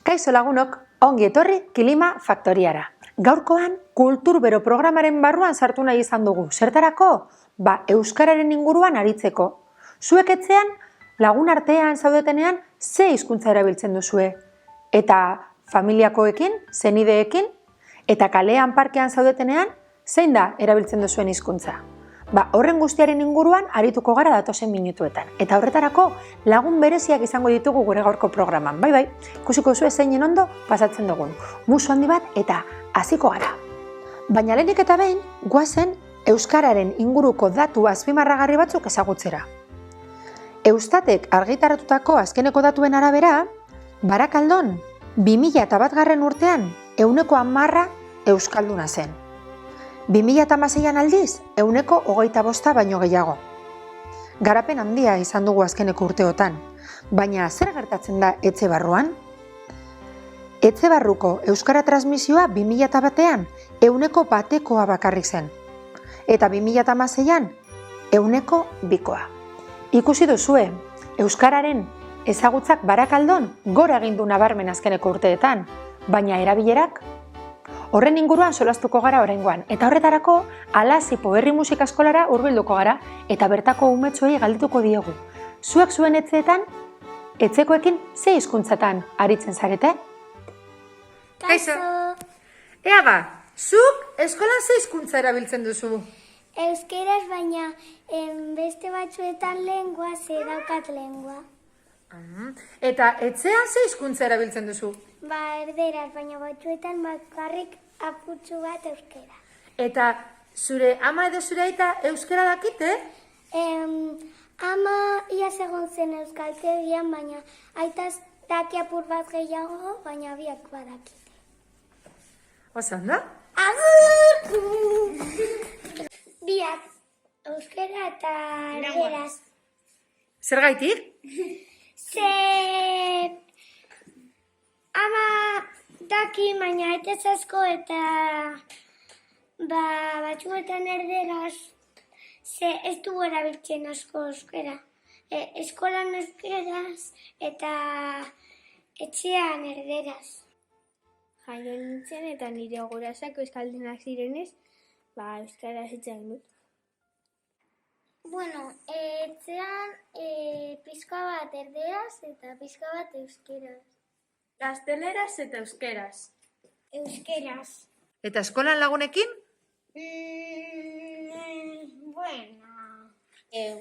Kaixo lagunok, ongi etorri Kilima Faktoriara. Gaurkoan, kulturbero programaren barruan sartu nahi izan dugu. Zertarako? Euskararen inguruan aritzeko. Zuek etxean, lagun artean zaudetenean, ze hizkuntza erabiltzen duzue? Eta familiakoekin, senideekin, eta kalean parkean zaudetenean, zein da erabiltzen duzuen hizkuntza? Horren guztiaren inguruan arituko gara datozen minutuetan. Eta horretarako lagun bereziak izango ditugu gure gaurko programan. Bai, ikusiko zuen zeinen ondo pasatzen dugun. Musu handi bat eta hasiko gara. Baina lehenik eta behin, goazen euskararen inguruko datu azpimarragarri batzuk ezagutzera. Eustatek argitaratutako azkeneko datuen arabera, Barakaldon 2001 urtean 10% euskalduna zen. 2016an aldiz, 25% baino gehiago. Garapen handia izan dugu azkeneko urteotan, baina zer gertatzen da etxe barruan? Etxe barruko euskara transmisioa 2001an 1%koa bakarrik zen, eta 2016an 2%. Ikusi duzue, euskararen ezagutzak Barakaldon gora egin du nabarmen azkeneko urteetan, baina erabilerak? Horren inguruan solastuko gara oraingoan, eta horretarako Alazipo Herri Musika Eskolara hurbilduko gara eta bertako umetxoei galdetuko diegu. Zuek zuen etxeetan, etxekoekin ze hizkuntzatan aritzen zarete? Kaixo! Ea zuk eskolan ze hizkuntza erabiltzen duzu? Euskeraz, baina beste batzuetan lengua, daukat lengua. Eta etxean ze hizkuntza erabiltzen duzu? Erderaz, baina batzuetan bakarrik apurtxu bat euskera. Eta zure ama edo zure aita euskera dakite? Ama iaz egon zen euskaltegian, baina aitaz daki apur bat gehiago, baina biak badakite. Oso, no? Agur! Biak, euskera eta erderaz. Zergaitik? Ama daki, baina aitez asko eta batzuetan erderaz ez dugu erabiltzen asko euskera. Eskolan euskeraz eta etxean erderaz. Jaio nintzen eta nire gurasak euskaldunak zirenez, euskaraz hitz egin dut. Etxean pizka bat erderaz eta pizka bat euskeraz. Gazteleraz eta euskeraz. Euskeraz. Eta eskolan lagunekin?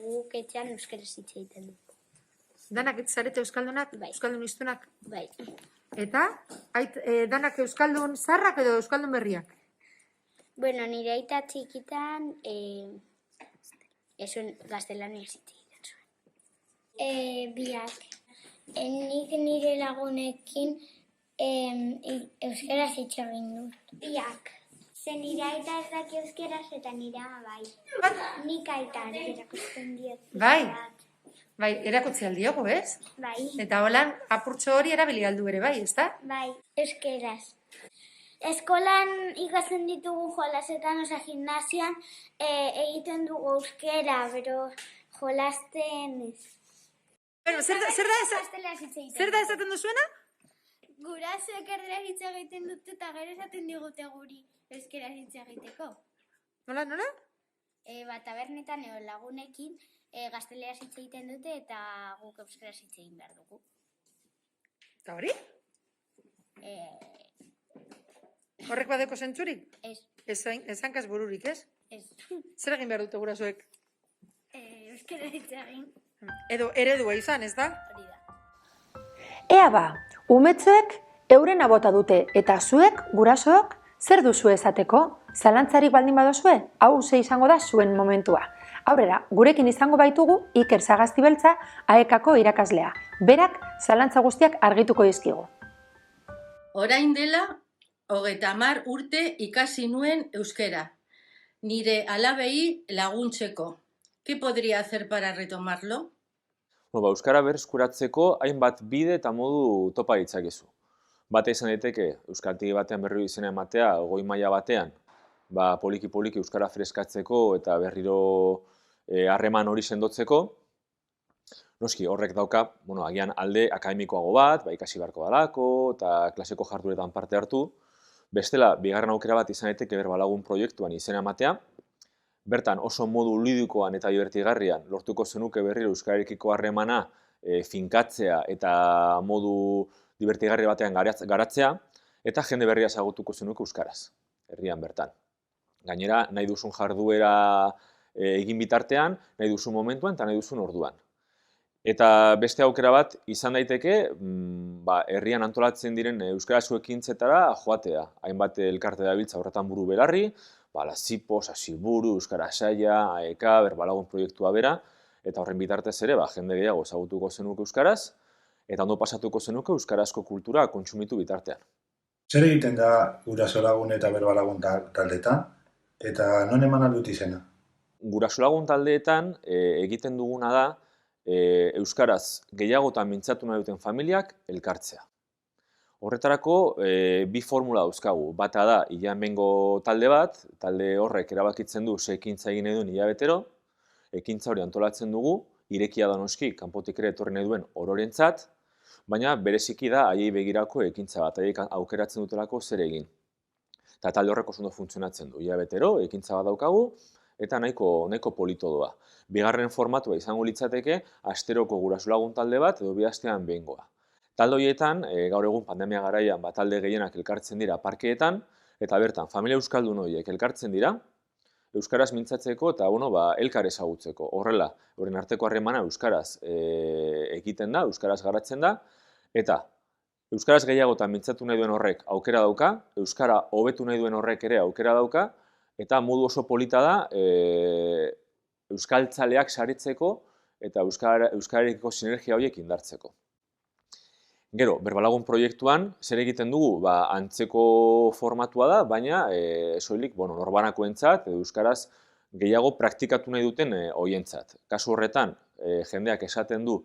Guk etxean euskeraz hitz egiten dut. Danak zarete euskaldunak? Bai. Euskaldun iztunak? Bai. Eta? Danak euskaldun zarrak edo euskaldun berriak? Nire aita txikitan esun gaztelaniaz hitz egiten zuen. Biak. Nik nire lagunekin euskeraz hitz egin dut. Biak. Ze nire aita ez daki euskeraz eta nire ama bai. Nik aita erakusten diot. Bai, erakutsi aldiogu, ez? Bai. Eta holan apurtxo hori erabili aldu ere, bai, ezta? Bai, euskeraz. Eskolan ikasten ditugu jolasetan, gimnasian egiten dugu euskera, bero jolasten ez. Zer da esaten duzuena? Gurasoek erderaz hitz egiten dut eta gero esaten digute guri euskeraz hitz egiteko. Nola? Tabernetan lagunekin gazteleraz hitz egiten dute eta guk euskeraz hitz egin behar dugu. Eta hori? Horrek badeko zentzurik? Ez. Ez hankaz bururik, ez? Ez. Zer egin behar dute gurasoek? Euskera hitz egin. Edo eredua izan, ez da? Hori da. Ea umetxoek eurena bota dute eta zuek, gurasook, zer duzu esateko? Zalantzarik baldin badozue, hau ze izango da zuen momentua. Aurrera, gurekin izango baitugu Iker Sagastibeltza AEKako irakaslea. Berak zalantza guztiak argituko dizkigu. Orain dela, 30 urte ikasi nuen euskera. Nire alabei laguntzeko. ¿Qué podría hacer para retomarlo? Euskara berreskuratzeko hainbat bide eta modu topa ditzakezu. Bata izan daiteke euskaltegi batean berriro izena ematea, goi maila batean, poliki-poliki euskara freskatzeko eta berriro harreman hori sendotzeko. Noski, horrek dauka, agian alde akademikoago bat, ikasi beharko dalako, eta klaseko jardueretan parte hartu. Bestela, bigarren aukera bat izan daiteke Berbalagun proiektuan izena ematea. Bertan oso modu ludikoan eta divertigarrian lortuko zenuke berriro euskararekiko harremana finkatzea eta modu divertigarri batean garatzea, eta jende berria ezagutuko zenuke euskaraz, herrian bertan. Gainera, nahi duzun jarduera egin bitartean, nahi duzun momentuan eta nahi duzun orduan. Eta beste aukera bat izan daiteke, herrian antolatzen diren euskarazko ekintzetara joatea. Hainbat elkarte dabiltza horretan buru belarri, Lazipos, Asiburu, Euskara Saia, AEK, Berbalagun proiektua bera, eta horren bitartez ere, jende gehiago ezagutuko zenuke euskaraz, eta ondo pasatuko zenuke euskarazko kultura kontsumitu bitartean. Zer egiten da Gurasolagun eta Berbalagun taldeetan, eta non eman aldut izena? Gurasolagun taldeetan egiten duguna da euskaraz gehiagotan mintzatu nahi duten familiak elkartzea. Horretarako bi formula dauzkagu. Bata da, hilean behingo talde bat, talde horrek erabakitzen du ze ekintza egin nahi duen hilabetero, ekintza hori antolatzen dugu, irekia da noski, kanpotik ere etorri nahi duen ororentzat, baina bereziki da haiei begirako ekintza bat, haiek aukeratzen dutelako zer egin. Eta talde horrek oso ondo funtzionatzen du, hilabetero, ekintza bat daukagu, eta nahiko polito doa. Bigarren formatua izango litzateke, asteroko Gurasolagun talde bat edo bi astean behingoa. Talde horietan, gaur egun pandemia garaian talde gehienak elkartzen dira parkeetan, eta bertan, familia euskaldun horiek elkartzen dira, euskaraz mintzatzeko eta elkar ezagutzeko. Horrela, horren arteko harremana euskaraz egiten da, euskaraz garatzen da, eta euskaraz gehiagotan mintzatu nahi duen horrek aukera dauka, euskara hobetu nahi duen horrek ere aukera dauka, eta modu oso polita da euskaltzaleak saretzeko eta euskararekiko sinergia horiek indartzeko. Gero, Berbalagun proiektuan, zer egiten dugu? Antzeko formatua da, baina soilik norbanakoentzat edo euskaraz gehiago praktikatu nahi duten horientzat. Kasu horretan, jendeak esaten du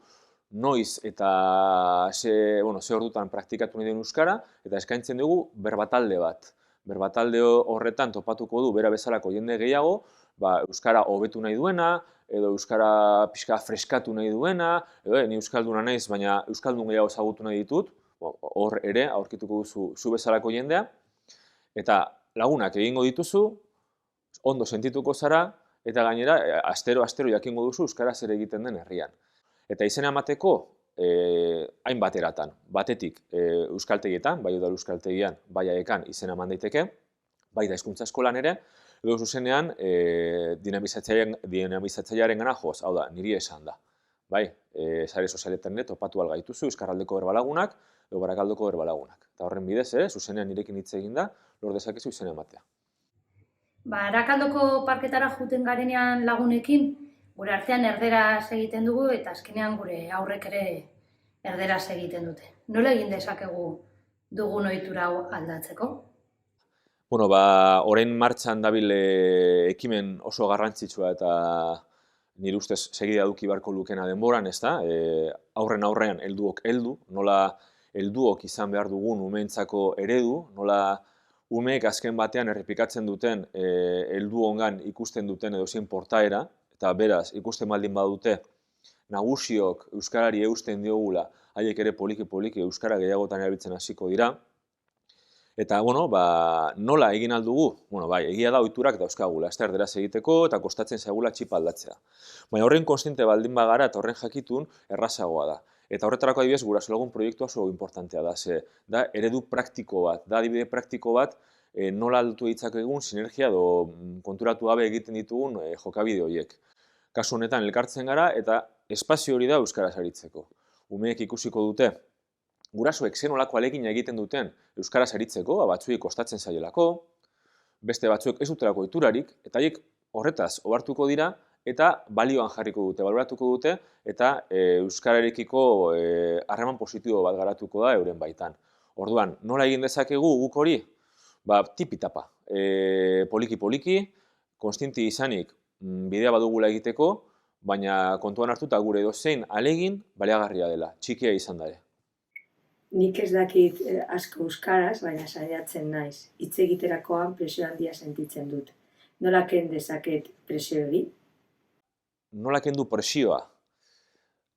noiz eta ze ordutan praktikatu nahi den euskara, eta eskaintzen dugu berbatalde bat. Berbatalde horretan topatuko du bera bezalako jende gehiago, euskara hobetu nahi duena, edo euskara pixka freskatu nahi duena, edo ni euskalduna naiz, baina euskaldun gehiago ezagutu nahi ditut, hor ere aurkituko duzu zu bezalako jendea, eta lagunak egingo dituzu, ondo sentituko zara, eta gainera astero jakingo duzu euskaraz ere egiten den herrian. Eta izena emateko hainbat eratan, batetik euskaltegietan, bai udal euskaltegian, bai AEK-an izena eman daiteke, bai da hizkuntza eskolan ere, edo zuzenean dinamizatzailearengana joz, hau da, niri esan da. Bai, sare sozialetan ere topatu algaituzu, Euskaraldeko Berbalagunak edo Barakaldoko Berbalagunak. Eta horren bidez, zuzenean nirekin hitz egin da, lor dezakezu izena ematea. Barakaldoko parketara juten garenean lagunekin, gure artean erderaz egiten dugu eta azkenean gure aurrek ere erderaz egiten dute. Nola egin dezakegu dugun ohitura hau aldatzeko? Orain martxan dabil ekimen oso garrantzitsua eta nire ustez segida eduki beharko lukena denboran, ez da? Aurrean helduok heldu, nola helduok izan behar dugun umeentzako eredu, nola umeek azken batean errepikatzen duten helduongan ikusten duten edozein portaera, eta beraz ikusten baldin badute nagusiok euskarari eusten diogula, haiek ere poliki-poliki euskara gehiagotan erabiltzen hasiko dira. Eta, nola egin aldugu? Egia da ohiturak dauzkagula, ez da erderaz egiteko eta kostatzen zaigula txipa aldatzea. Baina horren konstiente baldin bagara eta horren jakitun errazagoa da. Eta horretarako adibidez Gurasolagun proiektua oso importantea da, da eredu praktiko bat, da adibide praktiko bat nola aldatu ditzakegun sinergia edo konturatu gabe egiten ditugun jokabide horiek. Kasu honetan elkartzen gara eta espazio hori da euskaraz aritzeko. Umeek ikusiko dute gurasoek zen olako alegina egiten duten euskaraz aritzeko, batzuei kostatzen zaielako, beste batzuek ez dutelako ohiturarik, eta haiek horretaz ohartuko dira eta balioan jarriko dute, baloratuko dute, eta euskararekiko harreman positibo bat garatuko da euren baitan. Orduan, nola egin dezakegu guk hori? Tipi-tapa, poliki-poliki, konstienti izanik bidea badugula egiteko, baina kontuan hartuta gure edozein alegin baliagarria dela, txikia izan da ere. Nik ez dakit asko euskaraz, baina saiatzen naiz. Hitz egiterakoan presio handia sentitzen dut. Nola ken dezaket presio hori? Nola kendu presioa?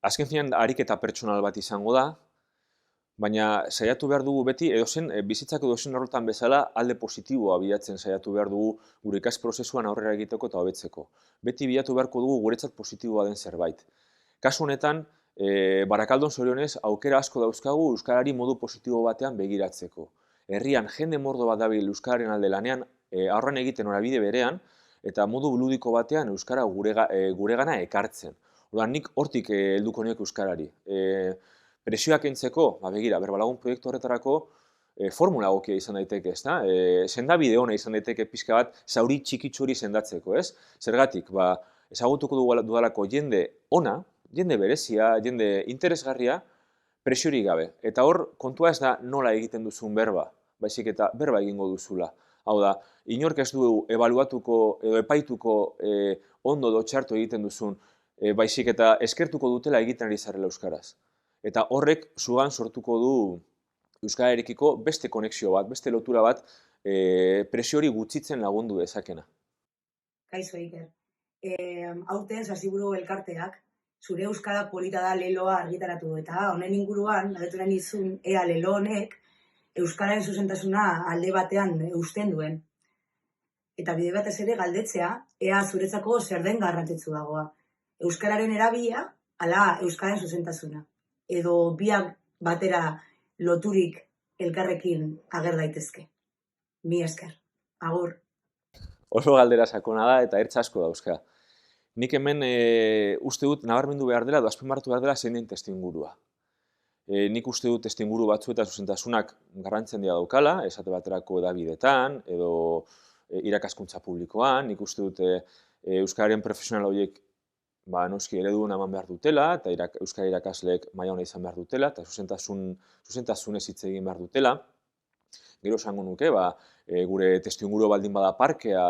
azken finean ariketa pertsonal bat izango da, baina saiatu behar dugu beti, edozen, bizitzako edozen horretan bezala alde positiboa bilatzen saiatu behar dugu gure ikas prozesuan aurrera egiteko eta hobetzeko. Beti bilatu beharko dugu guretzat positiboa den zerbait. Kasu honetan, Barakaldon zorionez aukera asko dauzkagu euskarari modu positibo batean begiratzeko. Herrian jende mordo bat dabil euskararen alde lanean, aurran egiten norabide berean, eta modu ludiko batean euskara guregana ekartzen. Orduan, nik hortik helduko nioke euskarari. Presioak entzeko, begira, Berbalagun proiektu horretarako formula egokia izan daiteke, ezta? Sendabide ona izan daiteke pixka bat zauri txikitsu hori sendatzeko, ez? Zergatik, ezagutuko dudalako jende ona, jende berezia, jende interesgarria, presiorik gabe. Eta hor, kontua ez da nola egiten duzun berba, baizik eta berba egingo duzula. Hau da, inork ez du ebaluatuko edo epaituko ondo do txarto egiten duzun, baizik eta eskertuko dutela egiten ari zarela euskaraz. Eta horrek zugan sortuko du euskararekiko beste konexio bat, beste lotura bat, presio hori gutxitzen lagundu dezakena. Kaixo, Iker. Aurten Sasiburu elkarteak zure euskara polita da leloa argitaratu du eta honen inguruan, galdetu nahi nizun, ea lelo honek euskararen zuzentasuna alde batean eusten duen. Eta bide batez ere galdetzea, ea zuretzako zer den garrantzitsuagoa. Euskararen erabilia, ala euskararen zuzentasuna. Edo biak batera loturik elkarrekin ager daitezke. Mi esker. Agur. Oso galdera sakona da eta ertz asko dauzka. Nik hemen uste dut nabarmendu behar dela, edo azpimarratu behar dela zein den testuingurua. Nik uste dut testuinguru batzu eta zuzentasunak garrantzen dira daukala, esate baterako edabidetan, edo irakaskuntza publikoan, nik uste dut euskararen profesional horiek noski ereduen eman behar dutela, eta euskara irakasleek maila ona izan behar dutela, eta zuzentasunez hitz egin behar dutela. Gero esango nuke, gure testuinguru baldin bada parkea,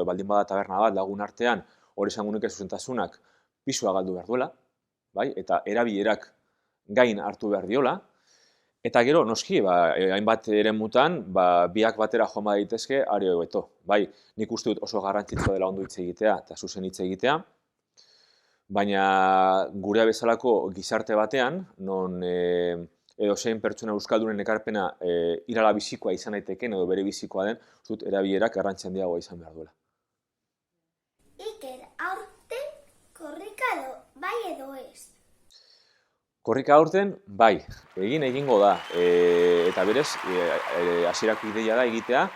baldin bada taberna bat lagun artean, hori esango nuke zuzentasunak pisua galdu behar duela, eta erabilerak gain hartu behar diola, eta gero, noski, hainbat eremutan, biak batera joan daitezke, are hobeto. Nik uste dut oso garrantzitsua dela ondo hitz egitea, eta zuzen hitz egitea, baina gurea bezalako gizarte batean, non edozein pertsona euskaldunen ekarpena irala bizikoa izan daiteken edo bere bizikoa den, zut erabilerak garrantzia handiagoa izan behar duela. Iker, aurten korrika bai edo ez? Korrika aurten, bai, egingo da, eta berez, hasierako ideia da egitea,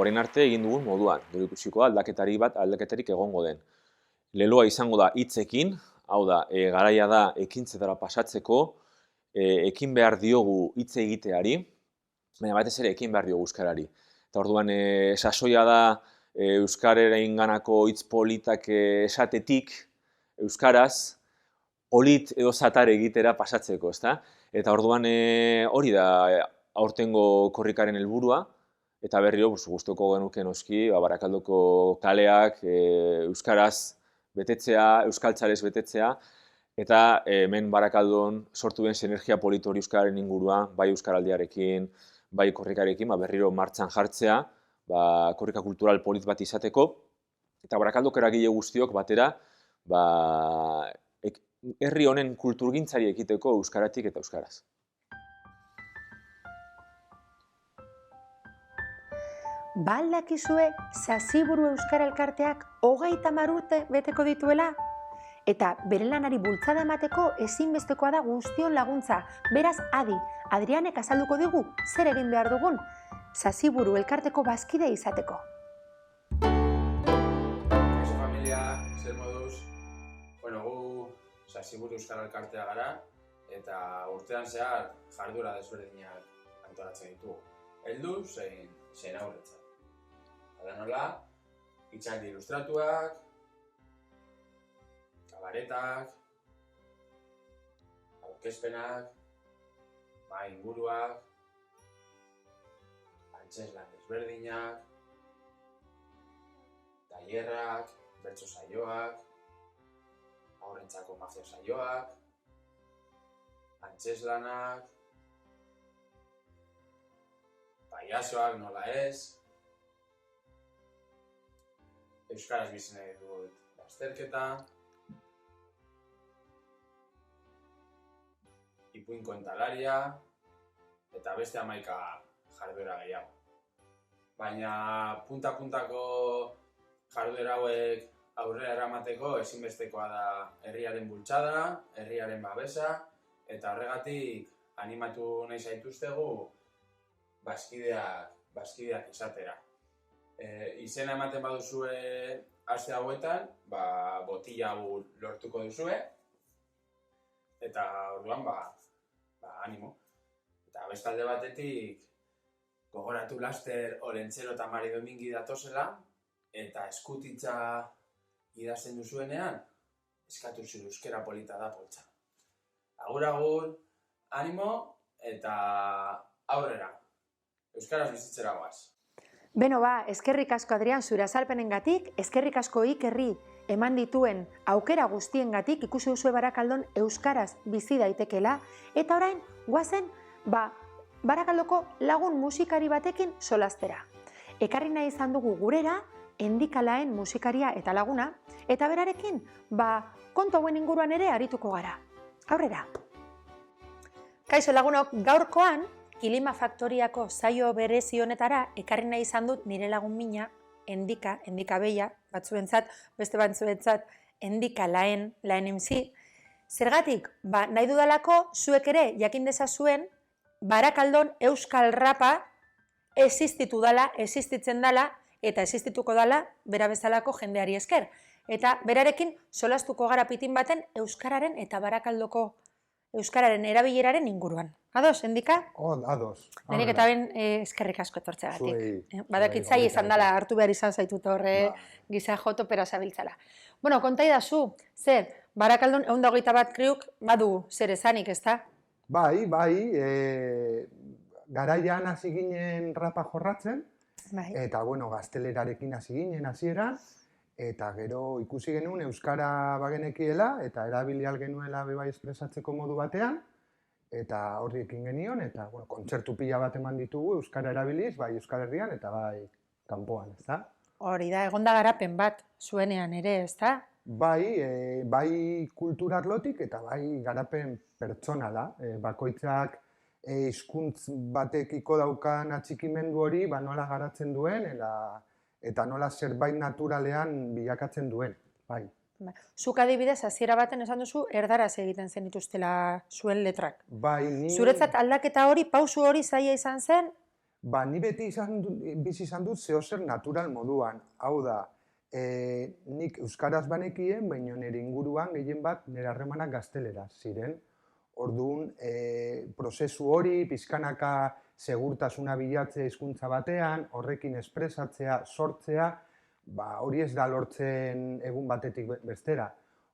orain arte egin dugun moduan, gero ikusiko aldaketarik egongo den. Leloa izango da hitzekin, hau da, garaia da ekintzetara pasatzeko, ekin behar diogu hitz egiteari, baina batez ere ekin behar diogu euskarari. Eta orduan, sasoia da euskararen ganako hitz politak esatetik, euskaraz, polit edo zatar egitera pasatzeko, ezta? Eta orduan hori da aurtengo korrikaren helburua, eta berriro gustuko genuke noski, Barakaldoko kaleak euskaraz betetzea, euskaltzarez betetzea, eta hemen Barakaldon sortu den sinergia polito hori euskararen inguruan, bai euskaraldiarekin, bai korrikarekin, berriro martxan jartzea, korrika kultural polit bat izateko, eta Barakaldoko eragile guztiok batera, herri honen kulturgintzari ekiteko euskaratik eta euskaraz. Aldakizue Sasiburu Euskara Elkarteak 30 urte beteko dituela? Eta bere lanari bultzada emateko ezinbestekoa da guztion laguntza. Beraz, Adrianek azalduko digu zer egin behar dugun Sasiburu Elkarteko bazkide izateko. Kaixo familia, zer moduz? Gu Sasiburu Euskara Elkartea gara, eta urtean zehar jardura desberdinak antolatzen ditugu. Heldu zein aurretzat. Hala nola, hitzaldi ilustratuak, kabaretak, aurkezpenak, inguruak, antzeslan desberdinak, tailerrak, bertso saioak, haurrentzako magia saioak, antzeslanak, paiazoak nola ez, euskaraz bizi nahi dut lasterketa, ipuin kontalaria, eta beste 11 jarduera gehiago. Baina punta-puntako jarduera hauek aurrera eramateko ezinbestekoa da herriaren bultzada, herriaren babesa, eta horregatik animatu nahi zaituztegu bazkideak izatera. Izena ematen baduzue aste hauetan, botila hau lortuko duzue, eta orduan, animo. Eta bestalde batetik, gogoratu laster Olentzero eta Mari Domingi datozela, eta eskutitza idazten duzuenean, eskatu zure euskera polita da poltsa. Agur, animo, eta aurrera. Euskaraz bizitzera goaz. Beno eskerrik asko Adrian zure azalpenengatik, eskerrik asko Ikerri eman dituen aukera guztiengatik ikusi duzue Barakaldon euskaraz bizi daitekela, eta orain goazen Barakaldoko lagun musikari batekin solastera. Ekarri nahi izan dugu gurera Endikalaen musikaria eta laguna, eta berarekin kontu hauen inguruan ere arituko gara. Aurrera! Kaixo lagunok, gaurkoan Kilima Faktoriako saio berezi honetara ekarri nahi izan dut nire lagun mina, Endika Beia, batzuentzat, beste batzuentzat Endikalaen, laen MC. Zergatik, nahi dudalako zuek ere jakin dezazuen Barakaldon euskal rapa existitzen dala, eta existituko dala bera bezalako jendeari esker. Eta berarekin solastuko gara pitin baten euskararen eta Barakaldoko euskararen erabileraren inguruan. Ados, Endika? Ados. Denik eta ben eskerrik asko etortzeagatik. Badakitzai izan dela, hartu behar izan zaitut horre gisa jotopera zabiltzala. Bueno, kontai da zu, zer, Barakaldon 121 kriuk badu zer esanik, ezta? Bai, garaian hasi ginen rapa jorratzen, eta gaztelerarekin hasi ginen hasieran, eta gero ikusi genuen euskara bagenekiela, eta erabili genuela bebai espresatzeko modu batean, eta horriekin genion, eta kontzertu pila bat eman ditugu euskara erabiliz, bai Euskal Herrian eta bai kanpoan, ezta? Hori da, egonda garapen bat zuenean ere, ezta? Bai kulturarlotik eta bai garapen pertsonala. Bakoitzak hizkuntz batekiko daukan atxikimendu hori nola garatzen duen eta nola zerbait naturalean bilakatzen duen. Zuk adibidez, hasiera baten esan duzu, erdaraz egiten zenituztela zuen letrak. Zuretzat aldaketa hori, pausu hori zaila izan zen? Ni beti bizi izan dut zeozer natural moduan. Hau da, nik euskaraz banekien, baina nire inguruan gehien bat nire harremanak gazteleraz ziren. Orduan, prozesu hori, pizkanaka segurtasuna bilatzea hizkuntza batean, horrekin espresatzea, sortzea, hori ez da lortzen egun batetik bestera.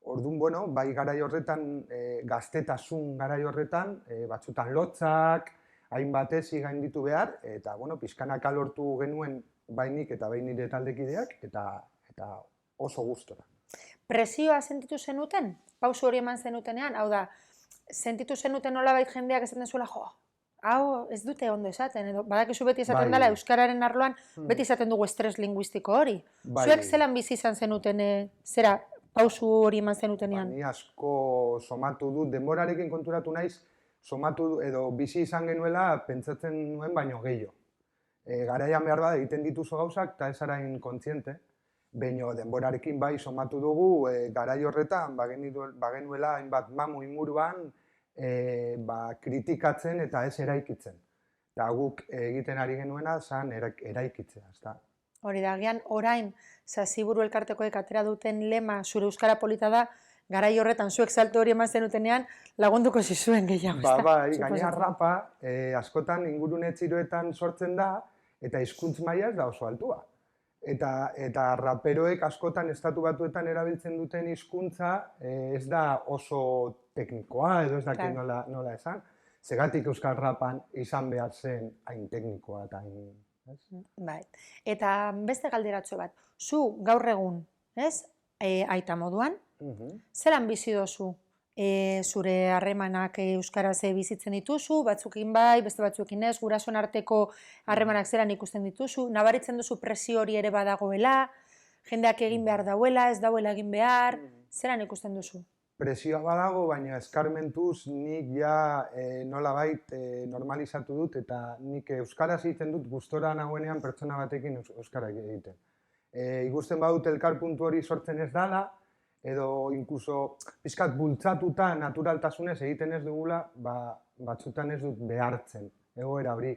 Orduan, bai garai horretan, gaztetasun garai horretan, batzutan lotzak, hainbat ezi gainditu behar, eta pizkanaka lortu genuen bainik eta bai nire taldekideak, eta oso gustora. Presioa sentitu zenuten? Pausu hori eman zenutenean? Hau da, sentitu zenuten nolabait jendeak esaten zuela, hau ez dute ondo esaten, edo badakizu beti esaten dela, euskararen arloan beti esaten dugu estres linguistiko hori. Zuek zelan bizi izan zenuten, zera pausu hori eman zenutenean? Ni asko somatu dut, denborarekin konturatu naiz, somatu edo bizi izan genuela pentsatzen nuen baino gehiago. Garaian behar bada egiten dituzu gauzak eta ez arain kontziente, baino denborarekin bai somatu dugu, garai horretan bagenuela hainbat mamu inguruan, kritikatzen eta ez eraikitzen. Eta guk egiten ari genuena zan eraikitzea. Hori da, agian orain Zaziburu elkartekoek atera duten lema zure euskara polita da, garai horretan zuek salto hori eman zenutenean lagunduko zizuen gehiago. Gainera rapa askotan ingurune txiroetan sortzen da eta hizkuntz maila ez da oso altua. Eta raperoek askotan estatu batuetan erabiltzen duten hizkuntza ez da oso teknikoa edo ez dakit nola esan. Zegatik euskal rapan izan behar zen hain teknikoa eta hain... Eta beste galderatxo bat, zu gaur egun, aita moduan, zelan bizi dozu zure harremanak euskaraz bizitzen dituzu, batzukin bai, beste batzukin ez, gurasoen arteko harremanak zelan ikusten dituzu, nabaritzen duzu presio hori ere badagoela, jendeak egin behar dauela, ez dauela egin behar, zelan ikusten duzu? presioa badago, baina eskarmentuz nik ja nolabait normalizatu dut eta nik euskaraz egiten dut gustora nagoenean pertsona batekin euskara egiten. Ikusten badut elkar puntu hori sortzen ez dala, edo inkluso pixkat bultzatuta naturaltasunez egiten ez dugula, batzutan ez dut behartzen, egoera hori.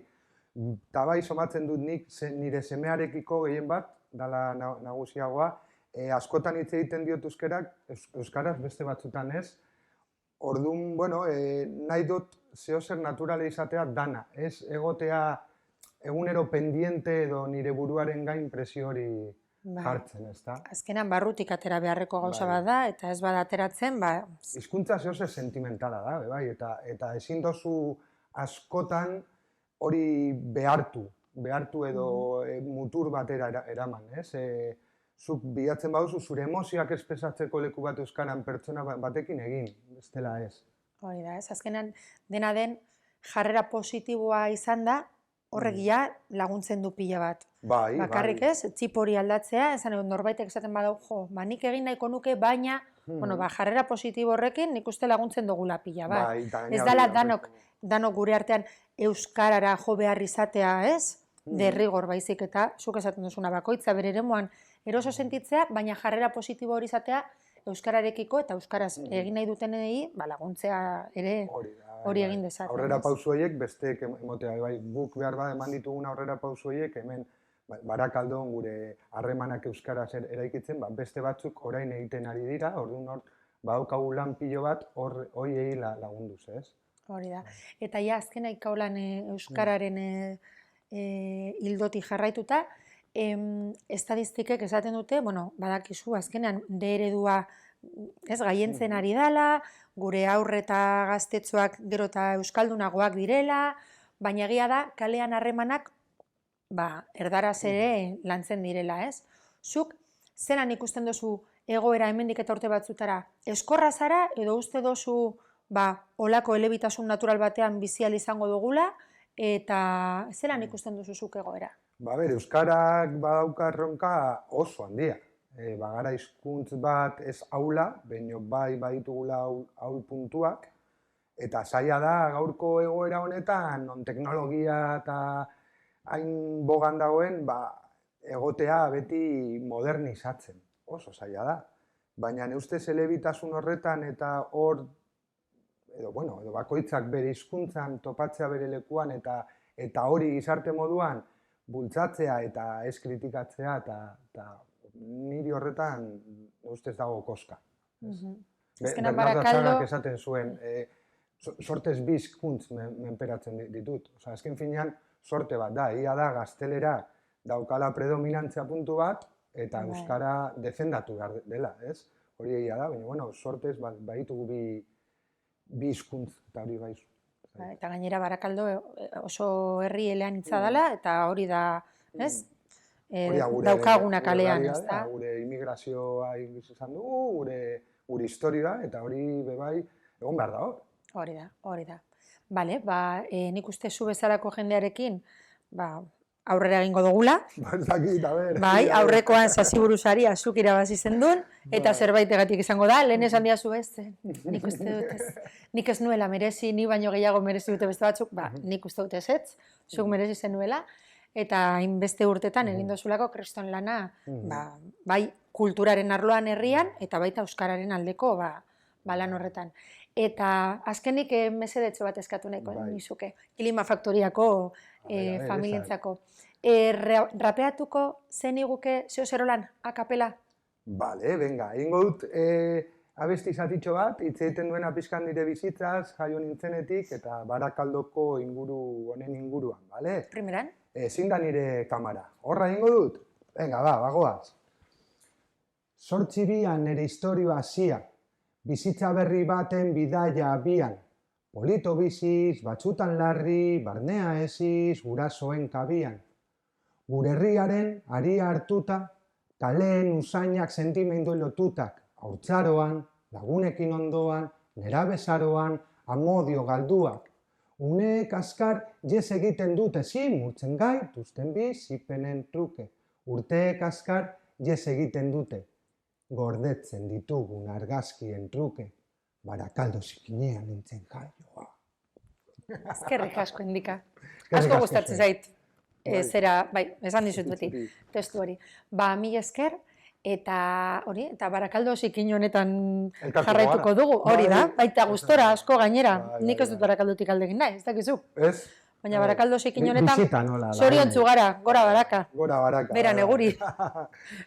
Eta bai somatzen dut nik nire semearekiko gehien bat, dala nagusiagoa, askotan hitz egiten diot euskaraz, beste batzutan ez. Orduan, nahi dut zeozer naturala izatea dana, ez egotea egunero pendiente edo nire buruaren gain presio hori jartzen, ez da? Azkenan barrutik atera beharreko gauza bat da, eta ez bada ateratzen, hizkuntza zeozer sentimentala da, bai, eta ezin dozu askotan hori behartu edo mutur batera eraman, ez? Zuk bilatzen baduzu zure emozioak espresatzeko leku bat euskaran pertsona batekin egin, bestela ez. Hori da, ez? Azkenan dena den jarrera positiboa izan da, horregia laguntzen du pila bat. Bai, bakarrik ez, txip hori aldatzea, esan egon norbaitek esaten badau, nik egin nahiko nuke, baina, jarrera positibo horrekin nik uste laguntzen dugula pila bat. Ez dala danok gure artean euskarara jo behar izatea, ez? Derrigor baizik eta, zuk esaten duzuna bakoitza bere eremuan eroso sentitzea, baina jarrera positibo hori izatea euskararekiko eta euskaraz egin nahi dutenei laguntzea ere hori egin dezaten. Aurrera pausu horiek besteek emotea, guk behar bat eman ditugun aurrera pausu horiek hemen Barakaldon gure harremanak euskaraz eraikitzen, beste batzuk orain egiten ari dira, orduan hor badaukagu lan pilo bat horiei lagunduz, ez? Hori da. Eta ja azkena ikaulan euskararen hildotik jarraituta, estadistikek esaten dute, badakizu azkenean D eredua gaientzen ari dela, gure aurre eta gaztetxoak gero eta euskaldunagoak direla, baina egia da kalean harremanak erdaraz ere lantzen direla, ez? Zuk, zelan ikusten duzu egoera hemendik eta urte batzutara, eskorra zara edo uste duzu olako elebitasun natural batean bizial izango dugula, eta zelan ikusten duzu zuk egoera? Euskarak badauka erronka oso handia. Bagara hizkuntz bat ez aula, baina baditugula aul puntuak, eta zaila da gaurko egoera honetan, non teknologia eta hain bogan dagoen, egotea beti modernizatzen, oso zaila da. Baina ustez elebitasun horretan eta hor, edo bakoitzak bere hizkuntzan topatzea bere lekuan eta hori gizarte moduan bultzatzea eta ez kritikatzea eta niri horretan ustez dago koska. Bernardo Atxagak esaten zuen, sortez bi hizkuntz menperatzen ditut. Azken finean, sorte bat da, ia da gaztelera daukala predominantzia puntu bat eta euskara defendatu behar dela, ez? Hori egia da, baina, sortez baditugu bi hizkuntz eta hori baizu. Eta gainera Barakaldo oso herri eleanitza dela, eta hori da, ez? Daukaguna kalean, ez da? Gure immigrazioa izan dugu, gure historia, eta hori bebai egon behar da hor. Hori da. Bale, nik uste zu bezalako jendearekin, aurrera egingo dugula. Bai, aurrekoan Sasiburuzari azuk irabazi zendun, eta zerbaitegatik izango da, lehen esan diazu beste. Nik uste dut ez. Nik ez nuela merezi, ni baino gehiago merezi dute beste batzuk, nik uste dut ez, zuk merezi zenuela, eta hainbeste urtetan egin dozulako kriston lana, bai kulturaren arloan herrian, eta baita euskararen aldeko lan horretan. Eta azkenik mesedetxo bat eskatu nahiko nizuke, Kilima Faktoriako familientzako. Rapeatuko zen iguke zeo zerolan, akapela? Bale, venga, egingo dut abesti zatitxo bat, hitz egiten duena pixkan nire bizitzaz, jaio nintzenetik, eta Barakaldoko honen inguruan, bale? Primeran? Ezin da nire kamara. Horra egingo dut? Venga, bagoaz. 8 nire historioa hasia. Bizitza berri baten bidaia abian. Polito biziz, batzutan larri, barnea eziz, gurasoen kabian. Gure herriaren aria hartuta, kaleen usainak sentimendu lotutak, haurtzaroan, lagunekin ondoan, nerabezaroan, amodio galduak. Uneek askar jes egiten dute ezin murtzen gaituzten bizipenen truke. Urteek askar jes egiten dute. Gordetzen ditugun argazkien truke. Barakaldo zikinean nintzen jaioa. Eskerrik asko, Indika. Eskerrik Asko asko gustatzen zuei. zait. Zera, bai, esan dizut beti, testu hori. Mila esker, eta hori, eta Barakaldo zikin honetan Elkartuko jarraituko gara. dugu, hori da, Bai. baita gustora asko gainera. Bai, Nik ez dut Barakaldotik aldegin nahi, ez dakizu. Ez? Baina Barakaldo zikin honetan, Bisita nola da. zoriontzu gara, gora Baraka. Gora Baraka. Bera neguri.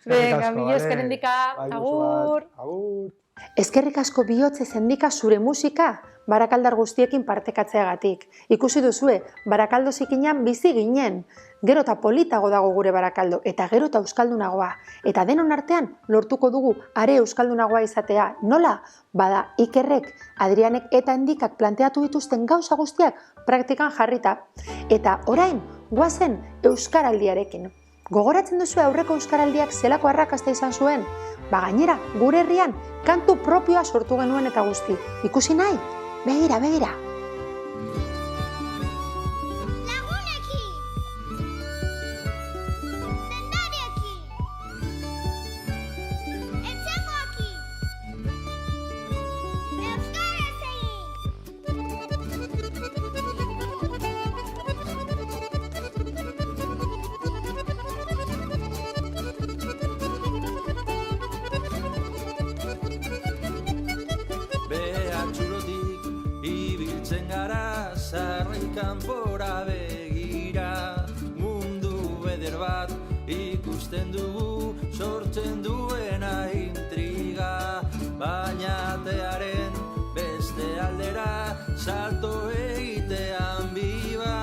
Venga, mila esker, Indika, agur. Agur. Eskerrik asko bihotzez Indika zure musika barakaldar guztiekin partekatzeagatik. Ikusi duzue, Barakaldo zikinan bizi ginen. Gero eta politago dago gure Barakaldo, eta gero eta euskaldunagoa. Eta denon artean lortuko dugu are euskaldunagoa izatea. Nola? Bada, Ikerrek, Adrianek eta Indikak planteatu dituzten gauza guztiak praktikan jarrita. Eta orain, goazen euskaraldiarekin. Gogoratzen duzu aurreko euskaraldiak zelako arrakasta izan zuen? Gainera, gure herrian kantu propioa sortu genuen eta guzti. Ikusi nahi? Begira, begira. Lagunekin! Dendariekin! Etxekoekin! Euskaraz Behatxurotik ibiltzen gara zarrai kanpora begira, mundu eder bat ikusten dugu sortzen duena intriga, baina atearen beste aldera salto egitean biba,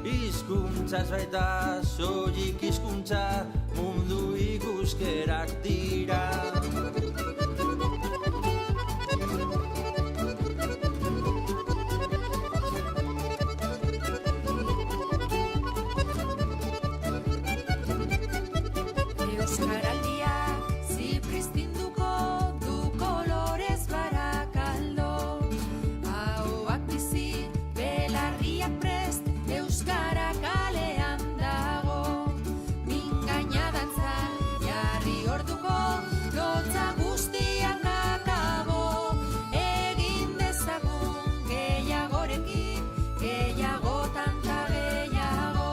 hizkuntza ez baita soilik hizkuntza mundu ikuskerak dira. Euskaraldiak zipristinduko du kolorez Barakaldo, ahoak bizi, belarriak prest, euskara kalean dago, mingaina dantzan jarri orduko, lotza guztiak akabo, egin dezagun gehiagorekin, gehiagotan ta gehiago.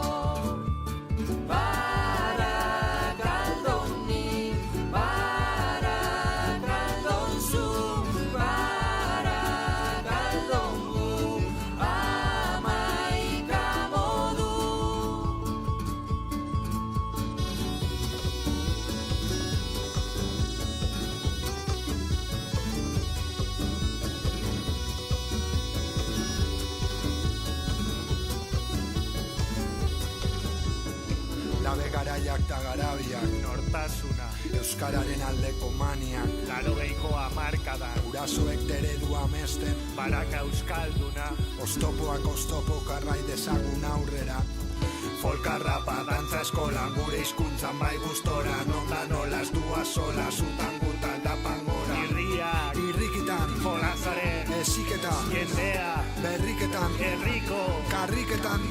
Labe garaiak eta garabiak, nortasuna, euskararen aldeko maniak, 80ko hamarkadan, gurasoek deredua amesten, Baraka euskalduna, oztopoak oztopo karrai dezagun aurrera. Folka rapa, dantza eskola, gure hizkuntzan bai gustora, nonda nola ez dua sola, zutan gutan da pangora. Irriak, irrikitan, jolazaren, eziketan, jendea, berriketan, herriko, karriketan.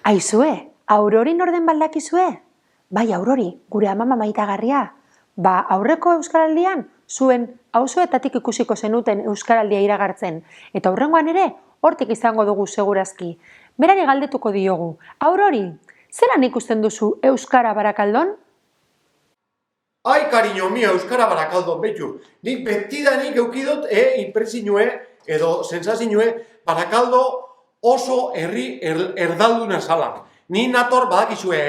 Aizue, Aurori norden baldakizue? Bai, Aurori, gure amama maitagarria. Aurreko euskaraldian, zuen auzoetatik ikusiko zenuten euskaraldia iragartzen, eta aurrengoan ere, hortik izango dugu segurazki. Berari galdetuko diogu, Aurori, zelan ikusten duzu euskara Barakaldon? Ai, cariño mío, euskara Barakaldon, betxu. Nik betidanik eukidot, inpresinue, edo sensazioe, Barakaldo oso herri erdalduna zala. Ni nator badakizue,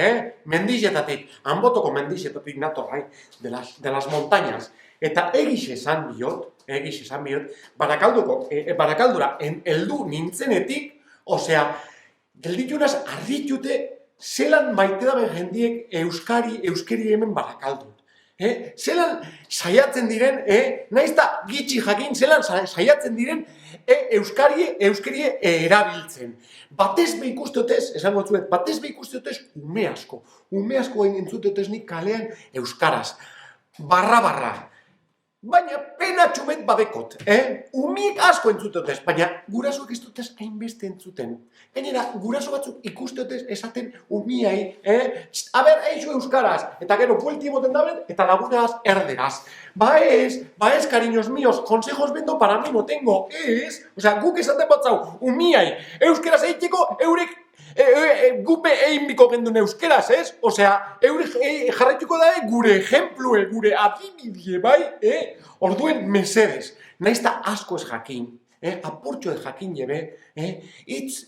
mendixetatik, Anbotoko mendixetatik nator, de las montañas. Eta egiz esan biot, Barakaldura heldu nintzenetik, osea, gelditxunaz arritxute zelan maite daben jendiek euskeri hemen Barakaldun. Zelan saiatzen diren, naizta gitxi jakin, zelan saiatzen diren euskari erabiltzen. Batez be ikustotez, esango zuet, batez be ikustotez ume asko gain entzutotez nik kalean euskaraz. Barra. Baina pena txumet badekot, umiek asko entzutotez, baina gurasoak ez dutez hainbeste entzuten. Gainera, guraso batzuk ikustotez esaten umiai, aber, eixo euskaraz, eta gero buelti emoten daben, eta lagunaz erderaz. Ba ez, cariños míos, consejos vendo para mí no tengo, ez? Osea, guk esaten batzau, umiai, euskaraz eiteko, eurek gupe einbiko gendun euskeraz, ez? Osea, eurek jarraituko da gure ejemplue, gure adibidie, bai? Orduen mesedez, naizta asko ez jakin, apurtxo ez jakin jebe, itz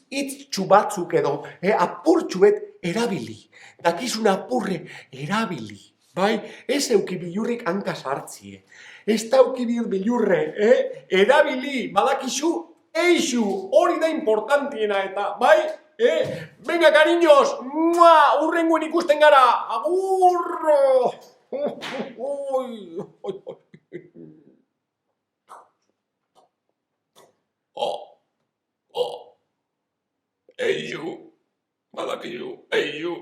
txubatzuk edo, apurtxuet erabili, dakizun apurre erabili, bai? Ez euki bilurrik hanka sartzie, ez da euki bilurre, erabili, badakizu, eixu, hori da importantiena eta, bai? Venga, cariños, urrengoen ikusten gara, agur! Eixu, badakizu, eixu,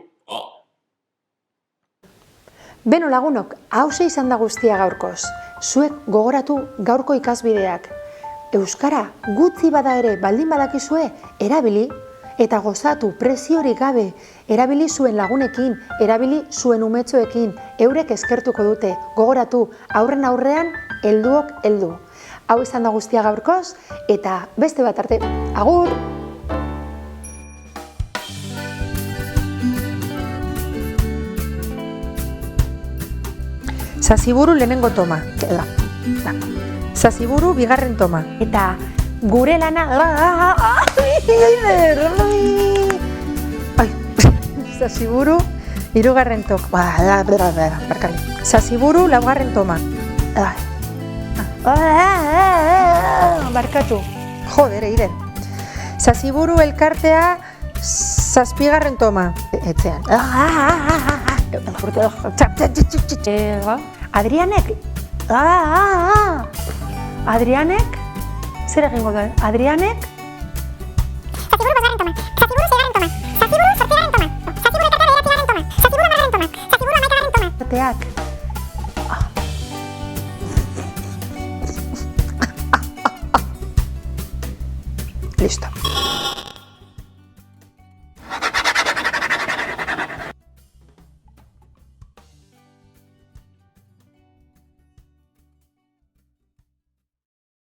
Beno lagunok, hause izan da guztia gaurkoz. Zuek gogoratu gaurko ikasbideak. Euskara gutxi bada ere baldin badakizue, erabili eta gozatu presiorik gabe, erabili zuen lagunekin, erabili zuen umetxoekin, eurek eskertuko dute, gogoratu, aurrean, helduok heldu. Hau izan da guztia gaurkoz, eta beste bat arte, agur! Zaziburu lehenengo toma, Zaziburu bigarren toma, eta gure lana... Zaziburu hirugarren toma, Zaziburu laugarren toma, barkatu, joder, Eider. Zaziburu elkartea zazpigarren toma, etzean. Adrianek? Zer egingo da? Adrianek? Zaziburu bosgarren toma, Zaziburu seigarren toma, Zaziburu zortzigarren toma, Zaziburu elkartea bederatzigarren toma, Zaziburu hamargarren toma, Zaziburu hamaikagarren toma. Listo.